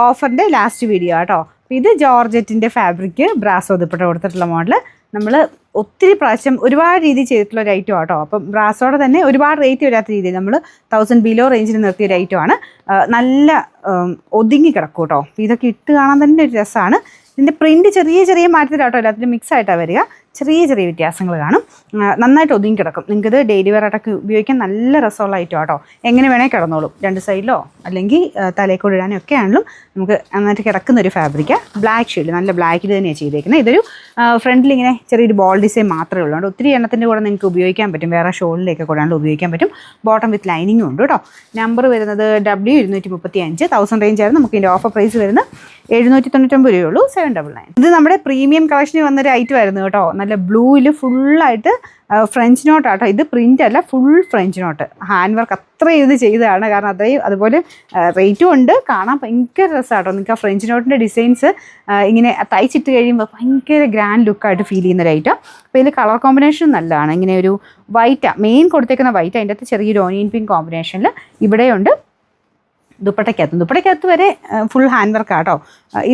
ഓഫറിൻ്റെ last video കേട്ടോ. അപ്പോൾ ഇത് ജോർജറ്റിൻ്റെ ഫാബ്രിക് ബ്രാസോ ദുപ്പട്ട കൊടുത്തിട്ടുള്ള മോഡൽ. നമ്മൾ ഒത്തിരി പ്രാവശ്യം ഒരുപാട് രീതി ചെയ്തിട്ടുള്ള ഒരു ഐറ്റം ആട്ടോ. അപ്പം ബ്രാസോടെ തന്നെ ഒരുപാട് റേറ്റ് വരാത്ത രീതിയിൽ നമ്മൾ 1000 ബിലോ റേഞ്ചിൽ നിർത്തിയ ഒരു ഐറ്റമാണ്. നല്ല ഒതുങ്ങി കിടക്കും കേട്ടോ. അപ്പോൾ ഇതൊക്കെ ഇട്ട് കാണാൻ തന്നെ ഒരു രസമാണ്. ഇതിൻ്റെ പ്രിൻറ്റ് ചെറിയ ചെറിയ മാറ്റത്തിലാട്ടോ, എല്ലാത്തിലും മിക്സ് ആയിട്ടാണ് വരിക. ചെറിയ ചെറിയ വ്യത്യാസങ്ങൾ കാണും. നന്നായിട്ട് ഒതുങ്ങി കിടക്കും. നിങ്ങൾക്കിത് ഡെയിലി വെയർ ആയിട്ടൊക്കെ ഉപയോഗിക്കാൻ നല്ല രസമുള്ള ഐറ്റം ആട്ടോ. എങ്ങനെ വേണമെങ്കിൽ കിടന്നോളും. 2 സൈഡിലോ അല്ലെങ്കിൽ തലയിൽക്കൂടെ ഇടാനോ ഒക്കെ ആണെങ്കിലും നമുക്ക് നന്നായിട്ട് കിടക്കുന്ന ഒരു ഫാബ്രിക്കാണ്. ബ്ലാക്ക് ഷെയ്ഡ്, നല്ല ബ്ലാക്കിൽ തന്നെയാണ് ചെയ്തേക്കുന്നത്. ഇതൊരു ഫ്രണ്ടിൽ ഇങ്ങനെ ചെറിയൊരു ബോൾ ഡിസൈൻ മാത്രമേ ഉള്ളൂ. ഒത്തിരി എണ്ണത്തിൻ്റെ കൂടെ നിങ്ങൾക്ക് ഉപയോഗിക്കാൻ പറ്റും. വേറെ ഷോളിലേക്ക് കൂടെ ആണെങ്കിലും ഉപയോഗിക്കാൻ പറ്റും. ബോട്ടം വിത്ത് ലൈനിങ്ങും ഉണ്ട് കേട്ടോ. നമ്പർ വരുന്നത് W235. 1000 റേഞ്ച് ആയിരുന്നു. നമുക്ക് ഇതിൻ്റെ ഓഫർ പ്രൈസ് വരുന്നത് 799 രൂപയുള്ളൂ. 799. ഇത് നമ്മുടെ പ്രീമിയം കളക്ഷനിൽ വന്നൊരു ഐറ്റം ആയിരുന്നു കേട്ടോ. നല്ല ബ്ലൂവിൽ ഫുള്ളായിട്ട് ഫ്രഞ്ച് നോട്ട് ആട്ടോ. ഇത് പ്രിൻ്റ് അല്ല, full French not. Hand work അത്രയും ഇത് ചെയ്തതാണ്. കാരണം അത്രയും അതുപോലെ റേറ്റും ഉണ്ട്. കാണാൻ ഭയങ്കര രസമാട്ടോ. നിങ്ങൾക്ക് ആ ഫ്രഞ്ച് നോട്ടിൻ്റെ ഡിസൈൻസ് ഇങ്ങനെ തയ്ച്ചിട്ട് കഴിയുമ്പോൾ ഭയങ്കര ഗ്രാൻഡ് ലുക്കായിട്ട് ഫീൽ ചെയ്യുന്ന ഒരു ഐറ്റം. അപ്പോൾ ഇതിൽ കളർ കോമ്പിനേഷൻ നല്ലതാണ്. ഇങ്ങനെ ഒരു വൈറ്റാണ് മെയിൻ കൊടുത്തേക്കുന്ന വൈറ്റ്. അതിൻ്റെ അകത്ത് ചെറിയൊരു ഓനിയൻ പിങ്ക് കോമ്പിനേഷനിൽ ഇവിടെയുണ്ട്. ദുപ്പട്ടയ്ക്കകത്ത് വരെ ഫുൾ ഹാൻഡ് വർക്ക് ആട്ടോ.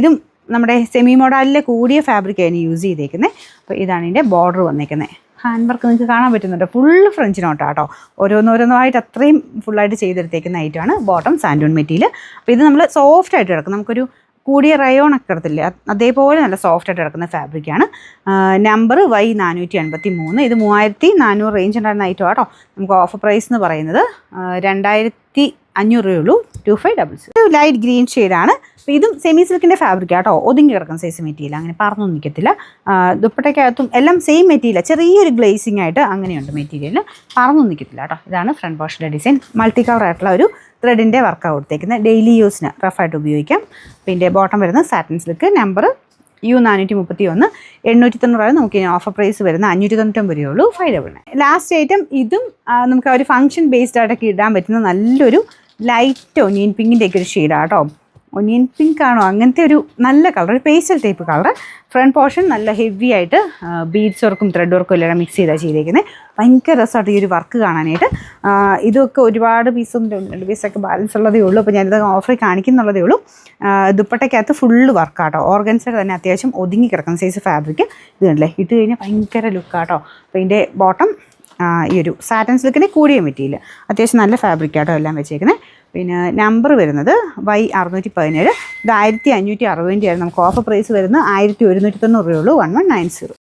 ഇതും നമ്മുടെ സെമി മോഡലിലെ കൂടിയ ഫാബ്രിക്കാണ് യൂസ് ചെയ്തേക്കുന്നത്. അപ്പോൾ ഇതാണ് ഇതിൻ്റെ ബോർഡർ വന്നേക്കുന്നത്. ഹാൻഡ് വർക്ക് നിങ്ങൾക്ക് കാണാൻ പറ്റുന്നുണ്ട്. ഫുൾ ഫ്രഞ്ച് നോട്ടാട്ടോ. ഓരോന്നോരോന്നായിട്ട് അത്രയും ഫുള്ളായിട്ട് ചെയ്തെടുത്തേക്കുന്ന ഐറ്റമാണ്. ബോട്ടം സാൻഡൂൺ മെറ്റീരിയൽ. അപ്പോൾ ഇത് നമ്മൾ സോഫ്റ്റായിട്ട് കിടക്കും. നമുക്കൊരു കൂടിയ റയോണൊക്കെ കിടത്തില്ലേ, അതേപോലെ നല്ല സോഫ്റ്റായിട്ട് കിടക്കുന്ന ഫാബ്രിക്കാണ്. Number Y483. ഇത് 3400 റേഞ്ച് ഉണ്ടായിരുന്ന ഐറ്റം ആട്ടോ. നമുക്ക് ഓഫർ പ്രൈസ് എന്ന് പറയുന്നത് 2500 രൂപയുള്ളൂ. 2566. ലൈറ്റ് ഗ്രീൻ ഷെയ്ഡാണ്. അപ്പോൾ ഇതും സെമി സിൽക്കിൻ്റെ ഫാബ്രിക് ആട്ടോ. ഒതുങ്ങി കിടക്കുന്ന സൈസ് മെറ്റീരിയൽ, അങ്ങനെ പറന്നൊന്നും നിൽക്കത്തില്ല. ദുപ്പട്ടയ്ക്കകത്തും എല്ലാം സെയിം മെറ്റീരിയൽ, ചെറിയൊരു ഗ്ലേസിങ് ആയിട്ട് അങ്ങനെയുണ്ട് മെറ്റീരിയൽ. പറന്നൊന്നും നിൽക്കത്തില്ല കേട്ടോ. ഇതാണ് ഫ്രണ്ട് പോർഷൻ്റെ ഡിസൈൻ. മൾട്ടി കളർ ആയിട്ടുള്ള ഒരു ത്രെഡിൻ്റെ വർക്കാണ് കൊടുത്തേക്കുന്നത്. ഡെയിലി യൂസിന് റഫായിട്ട് ഉപയോഗിക്കാം. പിന്നെ ബോട്ടം വരുന്നത് സാറ്റിൻ സിൽക്ക്. Number U431. 890 നമുക്ക് ഓഫർ പ്രൈസ് വരുന്ന 599 രൂപയുള്ളൂ. 599. Last item. ഇതും നമുക്ക് ഒരു ഫംഗ്ഷൻ ബേസ്ഡ് ആയിട്ടൊക്കെ ഇടാൻ പറ്റുന്ന നല്ലൊരു ലൈറ്റ് ഒനിയൻ പിങ്കിൻ്റെ ഒക്കെ ഒരു ഷെയ്ഡാണ് കേട്ടോ. ഒനിയൻ പിങ്ക് ആണോ, അങ്ങനത്തെ ഒരു നല്ല കളർ, ഒരു pastel type colour. Front portion നല്ല ഹെവി ആയിട്ട് ബീഡ്സ് വർക്കും ത്രെഡ് വർക്കും എല്ലാം മിക്സ് ചെയ്താണ് ചെയ്തേക്കുന്നത്. ഭയങ്കര രസമായിട്ട് ഈ ഒരു വർക്ക് കാണാനായിട്ട്. ഇതൊക്കെ ഒരുപാട് പീസൊന്നും 2 പീസൊക്കെ ബാലൻസ് ഉള്ളതേ ഉള്ളൂ. അപ്പോൾ ഞാനിത് ഓഫറിൽ കാണിക്കുന്നുള്ളതേ ഉള്ളൂ. ദുപ്പട്ടയ്ക്കകത്ത് ഫുള്ള് വർക്കാട്ടോ. ഓർഗൻസയുടെ തന്നെ അത്യാവശ്യം ഒതുങ്ങി കിടക്കുന്ന സൈസ് ഫാബ്രിക്. ഇത് കണ്ടില്ലേ, ഇട്ട് കഴിഞ്ഞാൽ ഭയങ്കര ലുക്കാട്ടോ. അപ്പോൾ ഇതിൻ്റെ ബോട്ടം ഈ ഒരു സാറ്റൻ സിൽക്കിൻ്റെ കൂടിയ മെറ്റീരിയൽ, അത്യാവശ്യം നല്ല ഫാബ്രിക്കാട്ടോ എല്ലാം വെച്ചേക്കുന്നത്. പിന്നെ നമ്പർ വരുന്നത് Y617. ഇത് 1560 ആയിരുന്നു. നമുക്ക് ഓഫർ പ്രൈസ് വരുന്നത് 1190 രൂപയുള്ളൂ. 1190.